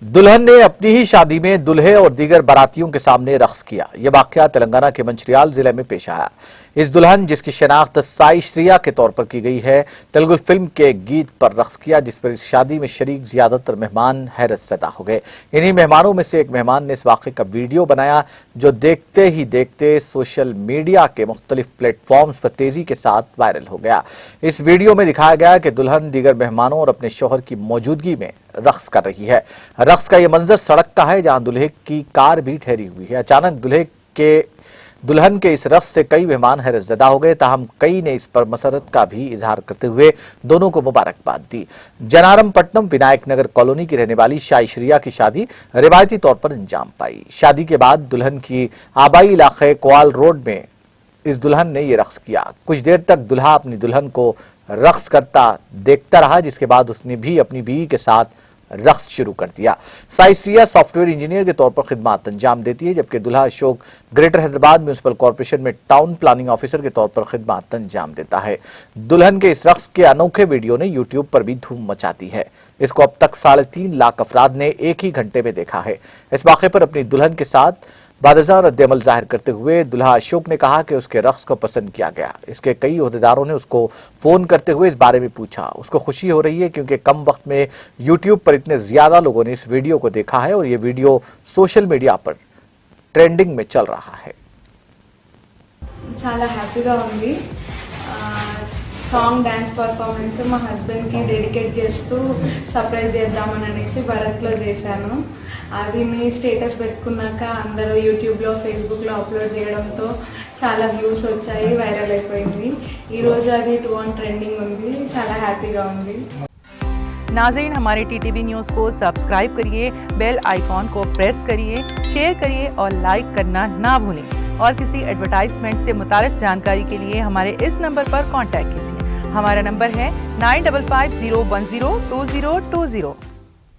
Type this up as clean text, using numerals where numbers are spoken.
दुल्हन ने अपनी ही शादी में दूल्हे और दीगर बारातियों के सामने रक्स किया। यह वाकया तेलंगाना के मंचिरियाल जिले में पेश आया। इस दुल्हन, जिसकी शनाख्त साई श्रिया के तौर पर की गई है, तेलुगु फिल्म के गीत पर रक्स किया, जिस पर इस शादी में शरीक ज्यादातर मेहमान हैरत ज़दा हो गए। इन्हीं मेहमानों में से एक मेहमान ने इस वाक़े का वीडियो बनाया, जो देखते ही देखते सोशल मीडिया के मुख्तलिफ प्लेटफॉर्म्स पर तेजी के साथ वायरल हो गया। इस वीडियो में दिखाया गया कि दुल्हन दीगर मेहमानों और अपने शौहर की मौजूदगी में रक्स कर रही है। रक्स का यह मंजर सड़क का है, जहां दुल्हे की कार भी ठहरी हुई है। अचानक दुल्हन के इस रक्स से कई मेहमान हैरत ज़दा हो गए, ताहम कई ने इस पर मसरत का भी इजहार करते हुए दोनों को मुबारकबाद दी। जनारम पट्टनम विनायक नगर कॉलोनी की रहने वाली साई श्रिया की शादी रिवायती तौर पर अंजाम पाई। शादी के बाद दुल्हन की आबाई इलाके कोआल रोड में इस दुल्हन ने यह रक्स किया। कुछ देर तक दुल्हा अपनी दुल्हन को रक्स करता देखता रहा, जिसके बाद उसने भी अपनी बीवी के साथ रक्स शुरू कर दिया। साई श्रिया सॉफ्टवेयर इंजीनियर के तौर पर खिदमत अंजाम देती है, जबकि दुल्हा Ashok greater Hyderabad municipal corporation में टाउन प्लानिंग ऑफिसर के तौर पर खिदमत अंजाम देता है। दुल्हन के इस रक्स के अनोखे वीडियो ने यूट्यूब पर भी धूम मचाती है। इसको अब तक 3.5 लाख अफराद ने एक ही घंटे में देखा है। इस मौके पर अपनी दुल्हन के साथ बादशाह रद्द-ए-अमल जाहिर करते हुए दुल्हा अशोक ने कहा कि उसके रक्स को पसंद किया गया। इसके कई ओहदेदारों ने उसको फोन करते हुए इस बारे में पूछा। उसको खुशी हो रही है क्योंकि कम वक्त में यूट्यूब पर इतने ज्यादा लोगों ने इस वीडियो को देखा है और ये वीडियो सोशल मीडिया पर ट्रेंडिंग में चल रहा है। చాలా హ్యాపీగా ఉంది। సాంగ్ డాన్స్ పర్ఫార్మెన్స్ మా హస్బెండ్కి డెడికేట్ చేస్తూ సర్ప్రైజ్ చేద్దామని అనేసి భరత్లో చేశాను। అది మీ స్టేటస్ పెట్టుకున్నాక అందరూ యూట్యూబ్లో ఫేస్బుక్లో అప్లోడ్ చేయడంతో చాలా వ్యూస్ వచ్చాయి, వైరల్ అయిపోయింది। ఈరోజు అది 2 ట్రెండింగ్ ఉంది, చాలా హ్యాపీగా ఉంది। नाज़रीन, हमारे टीटीवी न्यूज़ को सब्सक्राइब करिए, बेल आइकॉन को प्रेस करिए, शेयर करिए और लाइक करना ना भूलें। और किसी एडवर्टाइजमेंट से मुताल्लिक़ जानकारी के लिए हमारे इस नंबर पर कांटेक्ट कीजिए। हमारा नंबर है 9550102020।